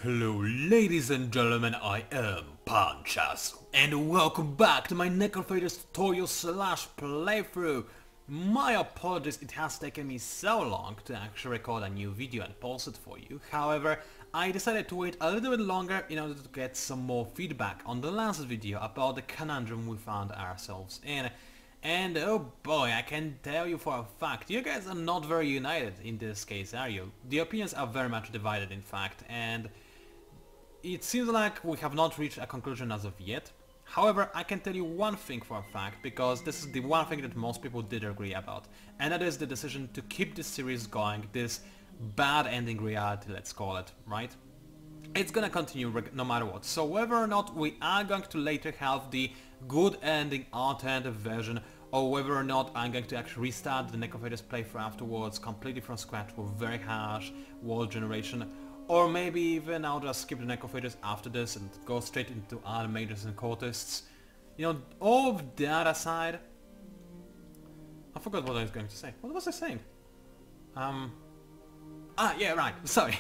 Hello ladies and gentlemen, I am PANCZASU and welcome back to my Necrophages tutorial slash playthrough. My apologies, it has taken me so long to actually record a new video and post it for you. However, I decided to wait a little bit longer in order to get some more feedback on the last video about the conundrum we found ourselves in. And oh boy, I can tell you for a fact, you guys are not very united in this case, are you? The opinions are very much divided in fact, and it seems like we have not reached a conclusion as of yet. However, I can tell you one thing for a fact, because this is the one thing that most people did agree about, and that is the decision to keep this series going, this bad ending reality, let's call it, right? It's gonna continue no matter what, so whether or not we are going to later have the good ending alternative version, or whether or not I'm going to actually restart the Necrophages playthrough afterwards completely from scratch with very harsh world generation, or maybe even I'll just skip the Necrophages after this and go straight into other mages and cultists. You know, all of the other side... I forgot what I was going to say. What was I saying? Yeah, right, sorry.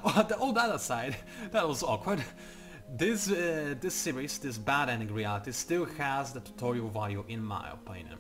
All the other side, that was awkward. This series, this bad ending reality, still has the tutorial value in my opinion.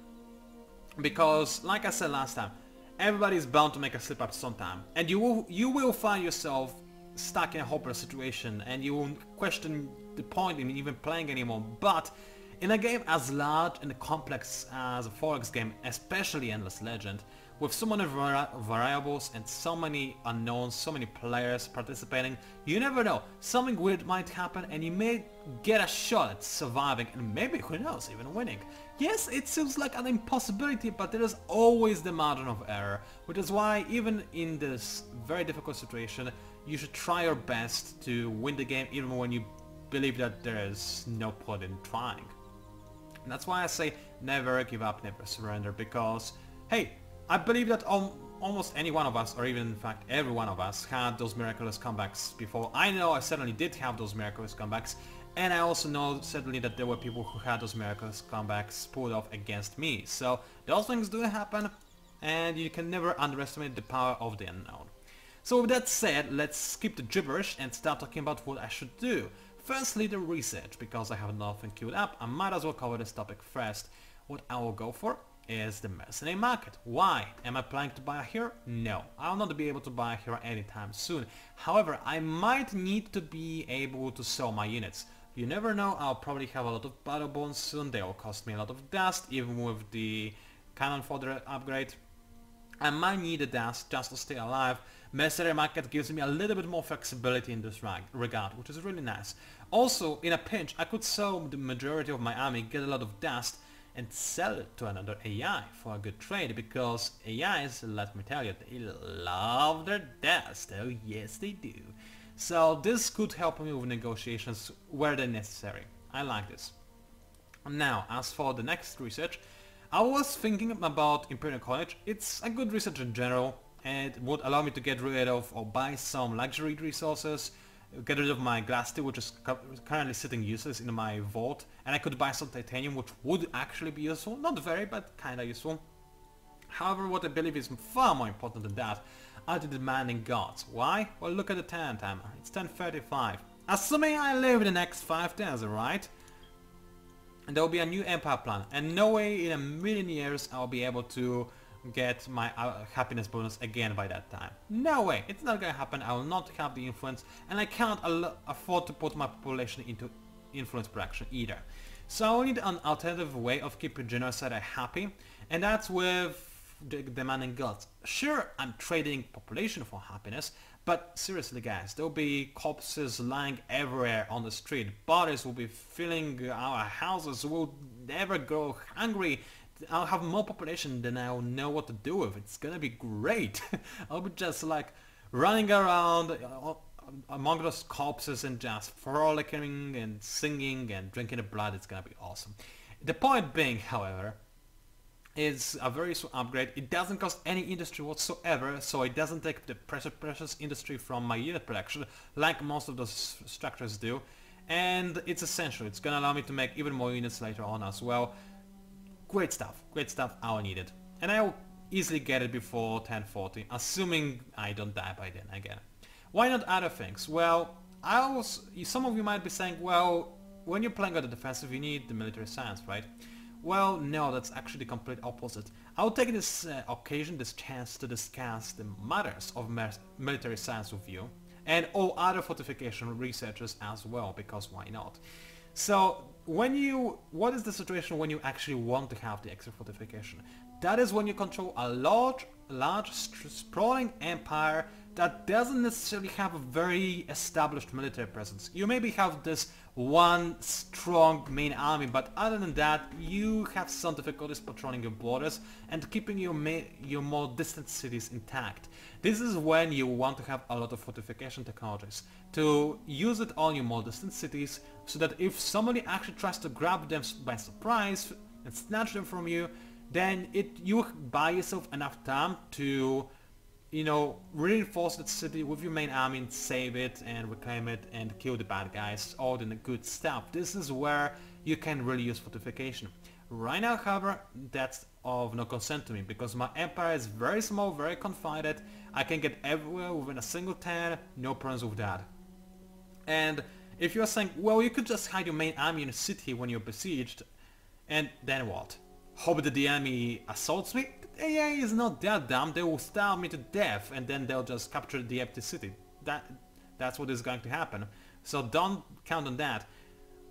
Because, like I said last time, everybody is bound to make a slip up sometime, and you will find yourself stuck in a hopeless situation, and you will question the point in even playing anymore. But in a game as large and complex as a 4X game, especially Endless Legend, with so many variables and so many unknowns, so many players participating, you never know, something weird might happen and you may get a shot at surviving and maybe, who knows, even winning. Yes, it seems like an impossibility, but there is always the margin of error, which is why even in this very difficult situation, you should try your best to win the game even when you believe that there is no point in trying. And that's why I say never give up, never surrender, because, hey, I believe that almost any one of us, or even in fact every one of us, had those miraculous comebacks before. I know I certainly did have those miraculous comebacks, and I also know certainly that there were people who had those miraculous comebacks pulled off against me. So those things do happen, and you can never underestimate the power of the unknown. So with that said, let's skip the gibberish and start talking about what I should do. Firstly, the research, because I have nothing queued up, I might as well cover this topic first. What I will go for is the mercenary market. Why? Am I planning to buy a hero? No, I'll not be able to buy a hero anytime soon. However, I might need to be able to sell my units. You never know, I'll probably have a lot of battle bones soon, they'll cost me a lot of dust, even with the cannon fodder upgrade. I might need the dust just to stay alive. Mercenary market gives me a little bit more flexibility in this regard, which is really nice. Also, in a pinch, I could sell the majority of my army, get a lot of dust, and sell it to another AI for a good trade, because AIs, let me tell you, they love their dust. Oh yes they do. So this could help me with negotiations where they're necessary. I like this. Now, as for the next research, I was thinking about Imperial College. It's a good research in general, and it would allow me to get rid of or buy some luxury resources, get rid of my glass steel, which is currently sitting useless in my vault, and I could buy some titanium, which would actually be useful. Not very, but kinda useful. However, what I believe is far more important than that are the demanding gods. Why? Well, look at the timer. It's 10:35. Assuming I live in the next 5 days, right? And there will be a new empire plan, and no way in a million years I'll be able to get my happiness bonus again by that time. No way, it's not gonna happen. I will not have the influence, and I can't afford to put my population into influence production either. So I will need an alternative way of keeping genocide happy, and that's with the demanding gods. Sure, I'm trading population for happiness, but seriously guys, there'll be corpses lying everywhere on the street, bodies will be filling our houses, we'll never go hungry, I'll have more population than I'll know what to do with. It's gonna be great. I'll be just like running around among those corpses and just frolicking and singing and drinking the blood. It's gonna be awesome. The point being, however, is a very useful upgrade. It doesn't cost any industry whatsoever, so it doesn't take the precious industry from my unit production like most of those structures do, and it's essential. It's gonna allow me to make even more units later on as well. Great stuff, I'll need it. And I'll easily get it before 1040, assuming I don't die by then again. Why not other things? Well, some of you might be saying, well, when you're playing on the defensive you need the military science, right? Well, no, that's actually the complete opposite. I'll take this occasion, this chance to discuss the matters of military science with you and all other fortification researchers as well, because why not? So, what is the situation when you actually want to have the extra fortification? That is when you control a large, sprawling empire that doesn't necessarily have a very established military presence. You maybe have this one strong main army, but other than that, you have some difficulties patrolling your borders and keeping your more distant cities intact. This is when you want to have a lot of fortification technologies, to use it on your more distant cities, so that if somebody actually tries to grab them by surprise and snatch them from you, then you buy yourself enough time to, you know, reinforce that city with your main army and save it and reclaim it and kill the bad guys, all the good stuff. This is where you can really use fortification. Right now, however, that's of no concern to me, because my empire is very small, very confined. I can get everywhere within a single turn, no problems with that. And if you're saying, well, you could just hide your main army in a city when you're besieged, and then what? Hope that the enemy assaults me? The AI is not that dumb, they will starve me to death and then they'll just capture the empty city. That's what is going to happen. So don't count on that.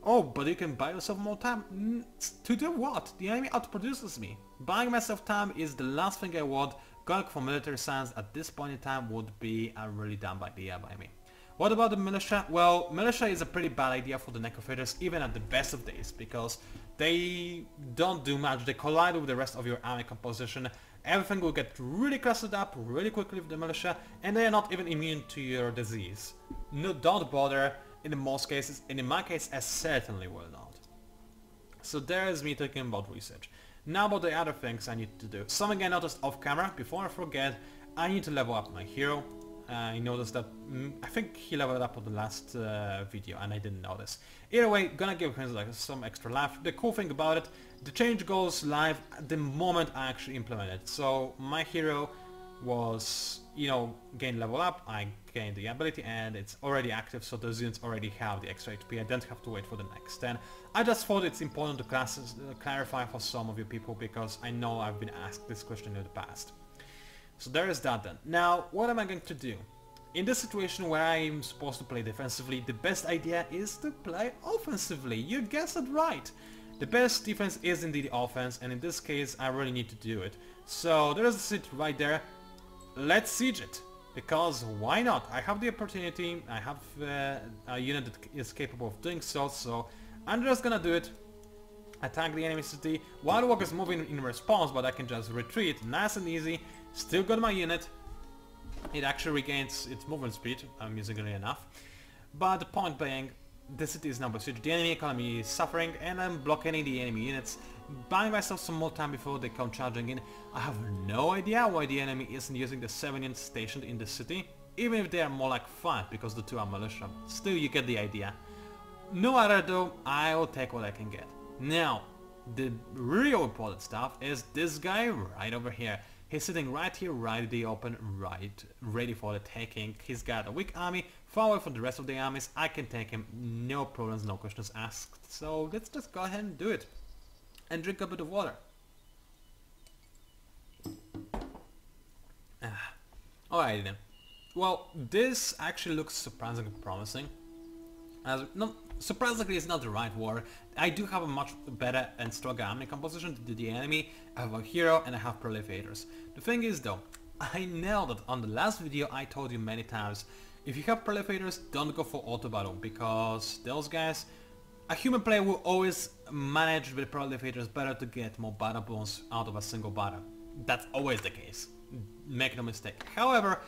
Oh, but you can buy yourself more time. To do what? The enemy outproduces me. Buying myself time is the last thing I want. Going for military science at this point in time would be a really dumb idea by me. What about the militia? Well, militia is a pretty bad idea for the Necrophages, even at the best of days, because they don't do much. They collide with the rest of your army composition. Everything will get really clustered up really quickly with the militia, and they are not even immune to your disease. No, don't bother in most cases, and in my case I certainly will not. So there is me talking about research. Now about the other things I need to do. Something I noticed off camera, before I forget, I need to level up my hero. I noticed that, I think he leveled up on the last video and I didn't notice. Either way, gonna give him like some extra life. The cool thing about it, the change goes live the moment I actually implement it. So my hero was, you know, gained level up, I gained the ability and it's already active, so those units already have the extra HP. I don't have to wait for the next 10. I just thought it's important to clarify for some of you people, because I know I've been asked this question in the past. So there is that then. Now, what am I going to do? In this situation where I'm supposed to play defensively, the best idea is to play offensively. You guessed it right. The best defense is indeed offense, and in this case I really need to do it. So there is a city right there. Let's siege it, because why not? I have the opportunity, I have a unit that is capable of doing so, so I'm just gonna do it. Attack the enemy city. Wild Walk is moving in response, but I can just retreat, nice and easy. Still got my unit. It actually regains its movement speed, amusingly enough. But the point being, the city is now besieged, the enemy economy is suffering, and I'm blockading the enemy units, buying myself some more time before they come charging in. I have no idea why the enemy isn't using the 7 units stationed in the city, even if they are more like 5, because the 2 are militia. Still, you get the idea. No matter though, I will take what I can get. Now, the real important stuff is this guy right over here. He's sitting right here, right in the open, right, ready for the taking. He's got a weak army, far away from the rest of the armies. I can take him, no problems, no questions asked. So let's just go ahead and do it. And drink a bit of water. Alright then. Well, this actually looks surprisingly promising. No, surprisingly is not the right word. I do have a much better and stronger army composition than the enemy. I have a hero and I have proliferators. The thing is though, I know that on the last video I told you many times, if you have proliferators, don't go for auto battle, because those guys, a human player will always manage with proliferators better to get more battle bonus out of a single battle. That's always the case, make no mistake. However,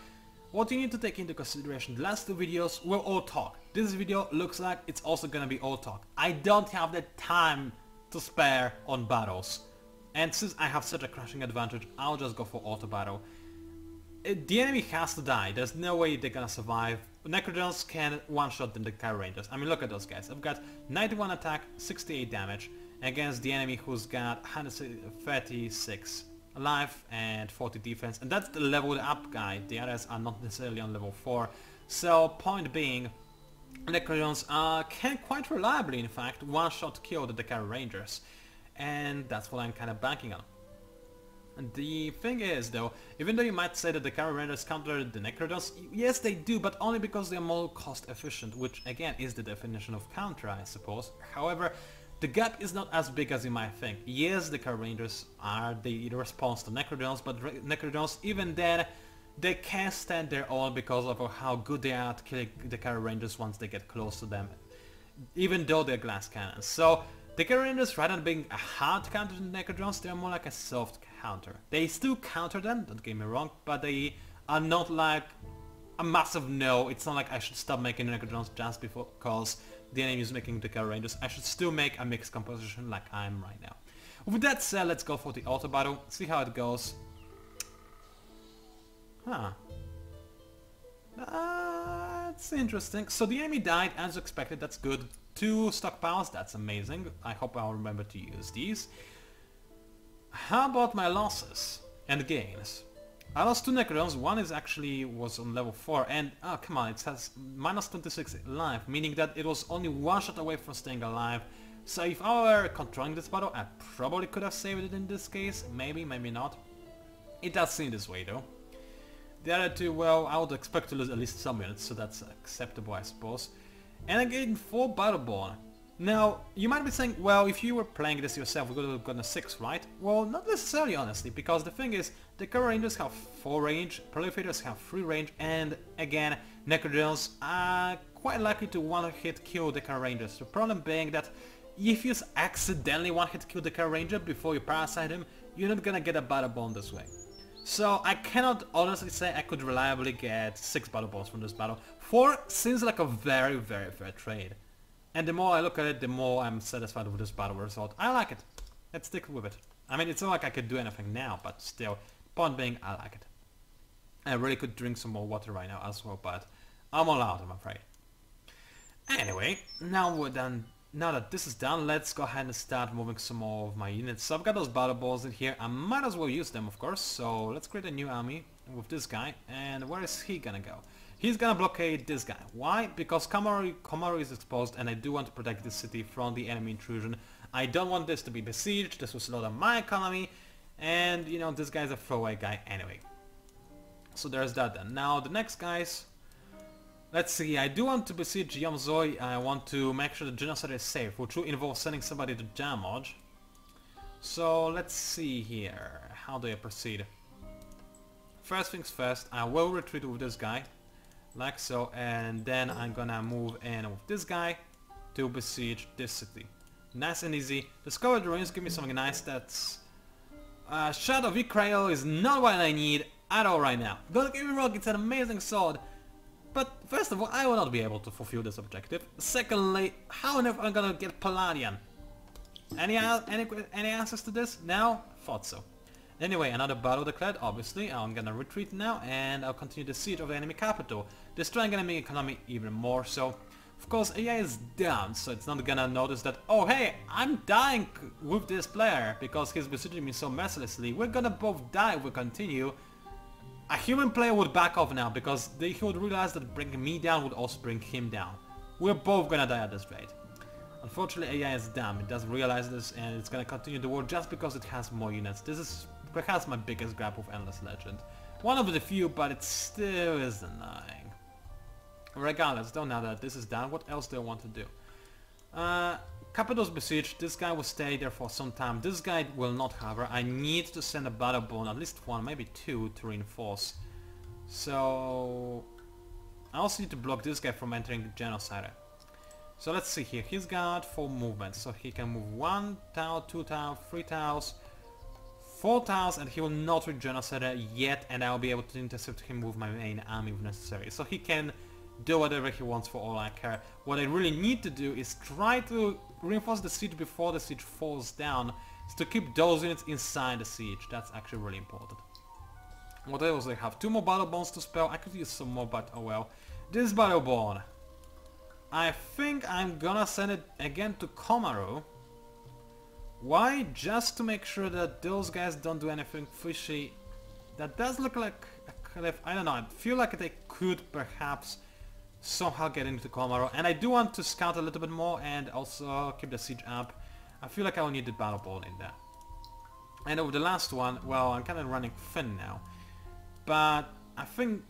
what you need to take into consideration, the last 2 videos were all talk. This video looks like it's also gonna be all talk. I don't have the time to spare on battles. And since I have such a crushing advantage, I'll just go for auto battle. The enemy has to die, there's no way they're gonna survive. Necrophages can one-shot the Cav Rangers. I mean, look at those guys. I've got 91 attack, 68 damage against the enemy who's got 136 life and 40 defense, and that's the leveled up guy. The others are not necessarily on level 4. So point being, Necrodons can quite reliably, in fact, one-shot kill the Decay Rangers. And that's what I'm kind of banking on. And the thing is, though, even though you might say that the Decay Rangers counter the Necrodons, yes they do, but only because they're more cost efficient, which again is the definition of counter, I suppose. However, the gap is not as big as you might think. Yes, the Decay Rangers are the response to Necrodons, but Necrodons, even then, they can't stand their own because of how good they are at killing the Decay Rangers once they get close to them, even though they're glass cannons. So, the Decay Rangers, rather than being a hard counter to the Necrodons, they're more like a soft counter. They still counter them, don't get me wrong, but they are not like a massive no. It's not like I should stop making Necrodons just because the enemy is making the Decay Rangers. I should still make a mixed composition like I am right now. With that said, let's go for the auto battle, see how it goes. Huh. That's interesting. So the enemy died as expected, that's good. 2 stockpiles, that's amazing. I hope I'll remember to use these. How about my losses and gains? I lost 2 Necrodons, one was on level 4 and, oh come on, it says minus 26 life, meaning that it was only 1 shot away from staying alive. So if I were controlling this battle, I probably could have saved it in this case, maybe, maybe not. It does seem this way though. The other 2, well, I would expect to lose at least some units, so that's acceptable I suppose. And I gained 4 Battleborn. Now, you might be saying, well, if you were playing this yourself, we could have gotten a 6, right? Well, not necessarily, honestly, because the thing is, the Decay Rangers have 4 range, Proliferators have 3 range, and again, Necrodons are quite likely to one-hit kill the Decay Rangers. The problem being that if you accidentally one-hit kill the Decay Ranger before you parasite him, you're not gonna get a Battleborn this way. So I cannot honestly say I could reliably get 6 Battleborns from this battle. 4 seems like a very, very fair trade. And the more I look at it, the more I'm satisfied with this battle result. I like it. Let's stick with it. I mean, it's not like I could do anything now, but still, point being, I like it. I really could drink some more water right now as well, but I'm all out, I'm afraid. Anyway, now we're done. Now that this is done, let's go ahead and start moving some more of my units. So I've got those battle balls in here. I might as well use them, of course. So let's create a new army with this guy. And where is he gonna go? He's gonna blockade this guy. Why? Because Komaru is exposed and I do want to protect this city from the enemy intrusion. I don't want this to be besieged. This will slow down my economy. And, you know, this guy's a throwaway guy anyway. So there's that then. Now the next guys... Let's see, I do want to besiege Yamzoi. I want to make sure the genocide is safe, which will involve sending somebody to Jamoj. So let's see here. How do I proceed? First things first, I will retreat with this guy. Like so, and then I'm gonna move in with this guy to besiege this city. Nice and easy. Discover the ruins, give me something nice. That's... Shard of Ukrael is not what I need at all right now. Don't get me wrong, it's an amazing sword. But first of all, I will not be able to fulfill this objective. Secondly, how on earth am I gonna get Palladian? Any answers to this? No? Thought so. Anyway, another battle declared, obviously. I'm gonna retreat now and I'll continue the siege of the enemy capital, destroying enemy economy even more so. Of course, AI is down, so it's not gonna notice that, oh hey, I'm dying with this player because he's besieging me so mercilessly. We're gonna both die if we continue. A human player would back off now because he would realize that bringing me down would also bring him down. We're both gonna die at this rate. Unfortunately, AI is dumb. It doesn't realize this and it's gonna continue the war just because it has more units. This is perhaps my biggest gripe with Endless Legend. One of the few, but it still is annoying. Regardless, though, now that this is done, what else do I want to do? Capital's besieged. This guy will stay there for some time. This guy will not, however. I need to send a Battleborn, at least 1, maybe 2, to reinforce. So... I also need to block this guy from entering the Genocide. So let's see here. He's got 4 movements, so he can move 1 tile, 2 tile, 3 tiles, 4 tiles, and he will not reach Genocide yet, and I'll be able to intercept him with my main army if necessary. So he can do whatever he wants for all I care. What I really need to do is try to reinforce the siege before the siege falls down, is to keep those units inside the siege. That's actually really important. What else do I have? 2 more Battleborns to spell. I could use some more, but oh well. This Battleborn. I think I'm gonna send it again to Komaru. Why? Just to make sure that those guys don't do anything fishy. That does look like a cliff. I don't know. I feel like they could perhaps somehow get into Kolmaro, and I do want to scout a little bit more and also keep the siege up. I feel like I will need the battle ball in there. And over the last one, well, I'm kind of running thin now, but I think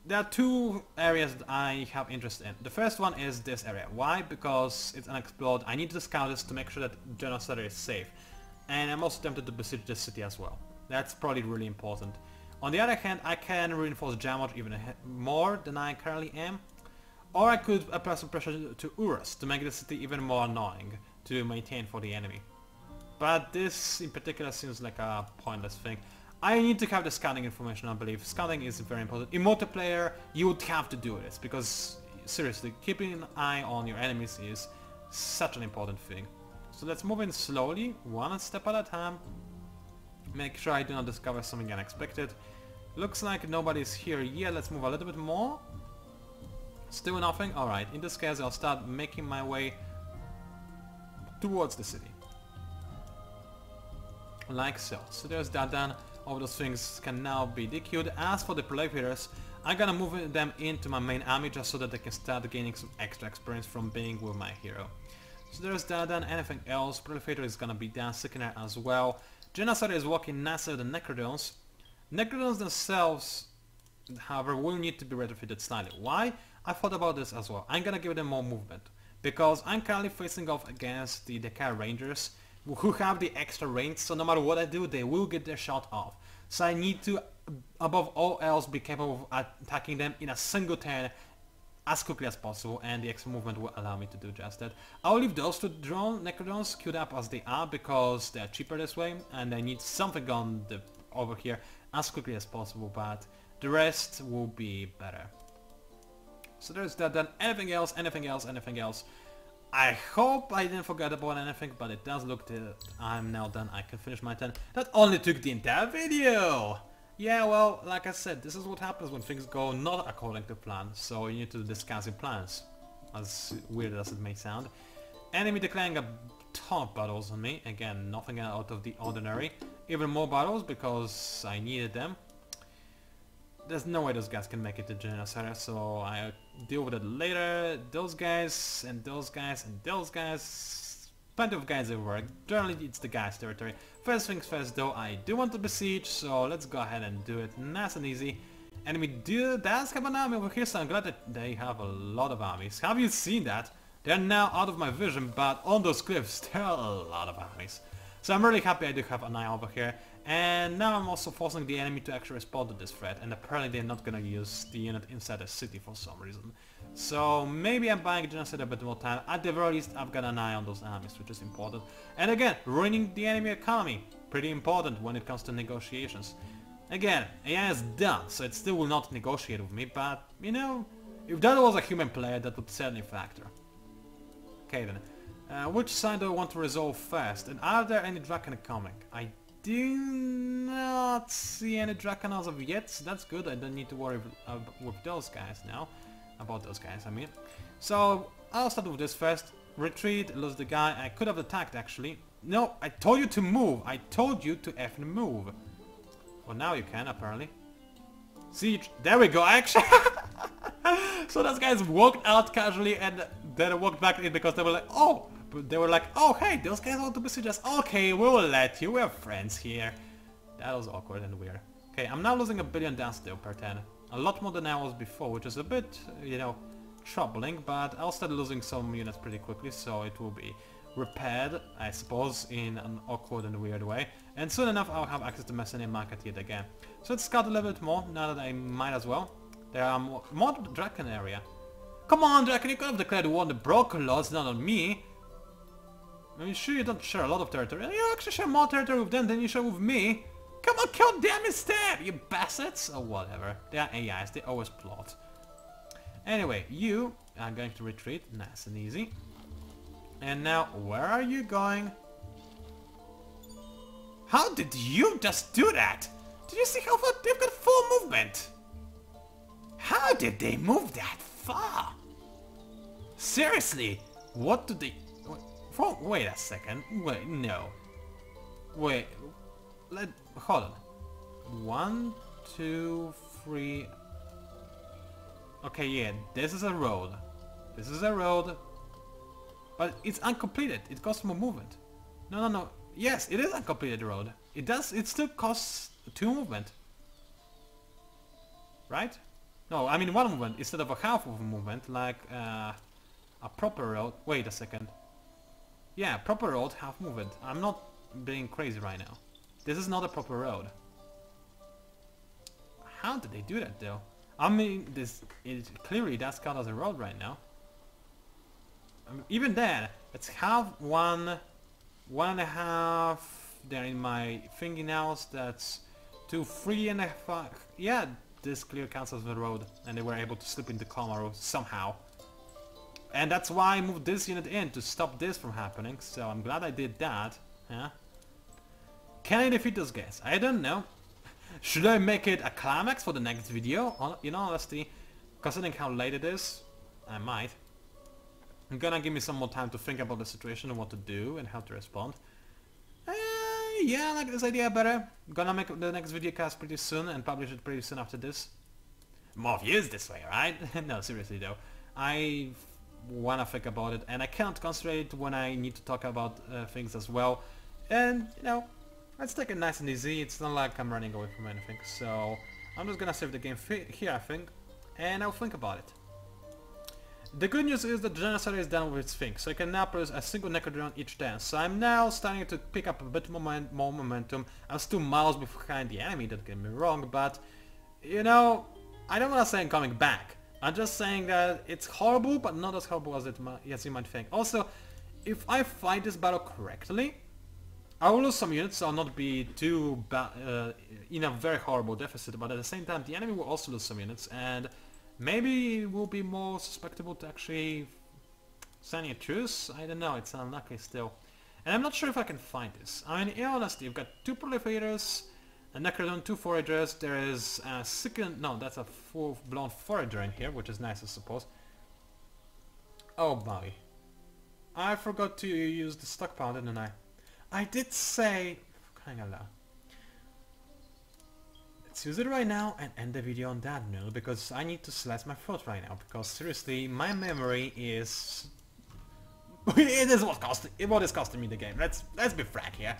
there are two areas that I have interest in. The first one is this area. Why? Because it's unexplored. I need to scout this to make sure that Genocider is safe. And I'm also tempted to besiege this city as well. That's probably really important. On the other hand, I can reinforce Jamot even more than I currently am. Or I could apply some pressure to Urus to make the city even more annoying to maintain for the enemy. But this in particular seems like a pointless thing. I need to have the scouting information, I believe. Scouting is very important. In multiplayer, you would have to do this, because seriously, keeping an eye on your enemies is such an important thing. So let's move in slowly, one step at a time. Make sure I do not discover something unexpected. Looks like nobody's here yet. Let's move a little bit more. Still nothing? Alright, in this case I'll start making my way towards the city. Like so. So there's that done. All those things can now be DQ'd. As for the proliferators, I'm gonna move them into my main army just so that they can start gaining some extra experience from being with my hero. So there's that done. Anything else? Proliferator is gonna be down, Sickener as well. Genocider is walking nicer than Necrodons. Necrodons themselves, however, will need to be retrofitted slightly. Why? I thought about this as well. I'm gonna give them more movement, because I'm currently facing off against the Dekar Rangers, who have the extra range, so no matter what I do, they will get their shot off. So I need to, above all else, be capable of attacking them in a single turn as quickly as possible, and the extra movement will allow me to do just that. I'll leave those two drone Necrodons queued up as they are, because they're cheaper this way, and I need something on the over here as quickly as possible, but the rest will be better. So there's that done. Anything else, anything else, anything else. I hope I didn't forget about anything, but it does look that I'm now done. I can finish my turn. That only took the entire video! Yeah, well, like I said, this is what happens when things go not according to plan, so you need to discuss your plans. As weird as it may sound. Enemy declaring a ton of battles on me. Again, nothing out of the ordinary. Even more battles because I needed them. There's no way those guys can make it to Genocider, so I deal with it later. Those guys, and those guys, and those guys. Plenty of guys everywhere. Generally it's the guys' territory. First things first though, I do want to besiege, so let's go ahead and do it nice and easy. Enemy does have an army over here, so I'm glad that they have a lot of armies. Have you seen that? They're now out of my vision, but on those cliffs there are a lot of armies. So I'm really happy I do have an eye over here. And now I'm also forcing the enemy to actually respond to this threat, and apparently they're not gonna use the unit inside the city for some reason. So maybe I'm buying Genocide a bit more time. At the very least I've got an eye on those armies, which is important. And again, ruining the enemy economy, pretty important when it comes to negotiations. Again, AI is done, so it still will not negotiate with me, but you know, if that was a human player that would certainly factor. Okay then, which side do I want to resolve first, and are there any Draken coming? I do not see any Draken as of yet, so that's good. I don't need to worry with those guys now. About those guys, I mean. So, I'll start with this first. Retreat, lose the guy. I could have attacked, actually. No, I told you to move. I told you to effing move. Well, now you can, apparently. Siege. There we go, actually. So those guys walked out casually and then walked back in because they were like, oh. They were like, oh, hey, those guys want to besiege us. Okay, we will let you. We're friends here. That was awkward and weird. Okay, I'm now losing 1 billion dance still per turn. A lot more than I was before, which is a bit, you know, troubling, but I'll start losing some units pretty quickly, so it will be repaired, I suppose, in an awkward and weird way. And soon enough I'll have access to Messenian Market yet again. So let's scout a little bit more, now that I might as well. There are more Draken area. Come on, Draken, you could have declared war on the Broken Lords, not on me. I mean, sure, you don't share a lot of territory. You actually share more territory with them than you share with me. Come on, kill them instead, you bastards! Or whatever. They are AIs, they always plot. Anyway, you are going to retreat, nice and easy. And now, where are you going? How did you just do that? Did you see how far? They've got full movement. How did they move that far? Seriously, what do they... Wait a second. Wait, no. Wait. Hold on. 1, 2, 3... Okay, yeah, this is a road. This is a road. But it's uncompleted. It costs more movement. No, no, no. Yes, it is uncompleted road. It does. It still costs 2 movement. Right? No, I mean 1 movement instead of a half of a movement, like a proper road. Wait a second. Yeah, proper road, half movement. I'm not being crazy right now. This is not a proper road. How did they do that though? I mean, it clearly does count as a road right now. I mean, even then, it's half 1, 1.5. There in my thingy now. That's 2, 3.5. Yeah, this clear counts as a road, and they were able to slip in the coma road somehow. And that's why I moved this unit in to stop this from happening. So I'm glad I did that. Yeah. Can I defeat those guys? I don't know. Should I make it a climax for the next video? In all honesty, considering how late it is, I might. I'm gonna give me some more time to think about the situation and what to do and how to respond. Yeah, I like this idea better. I'm gonna make the next video cast pretty soon and publish it pretty soon after this. More views this way, right? No, seriously though. I wanna think about it and I can't concentrate when I need to talk about things as well. And, you know, let's take it nice and easy. It's not like I'm running away from anything. So, I'm just gonna save the game here, I think. And I'll think about it. The good news is that the genocide is done with its thing, so I can now produce a single Necrodron each turn. So I'm now starting to pick up a bit more momentum. I'm still miles behind the enemy, don't get me wrong, but, you know, I don't want to say I'm coming back. I'm just saying that it's horrible, but not as horrible as you might think. Also, if I fight this battle correctly, I will lose some units, so I'll not be too in a very horrible deficit, but at the same time the enemy will also lose some units, and maybe it will be more susceptible to actually signing a truce. I don't know, it's unlucky still. And I'm not sure if I can find this. I mean, in honesty, you've got 2 proliferators, a Necrodon, 2 foragers, there is a second... no, that's a full-blown forager in here, which is nice I suppose. Oh boy. I forgot to use the stockpile, didn't I? I did say... hang on now. Let's use it right now and end the video on that note, because I need to slice my throat right now, because seriously, my memory is... it is what is costing me the game, let's be frank here.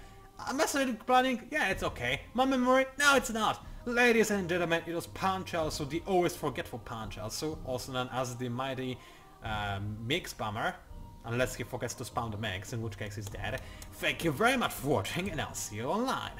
Method planning, yeah, it's okay. My memory, no, it's not. Ladies and gentlemen, it was PANCZASU, the always forgetful PANCZASU, also known as the mighty Meg spammer. Unless he forgets to spam the Megs, in which case he's dead. Thank you very much for watching, and I'll see you online.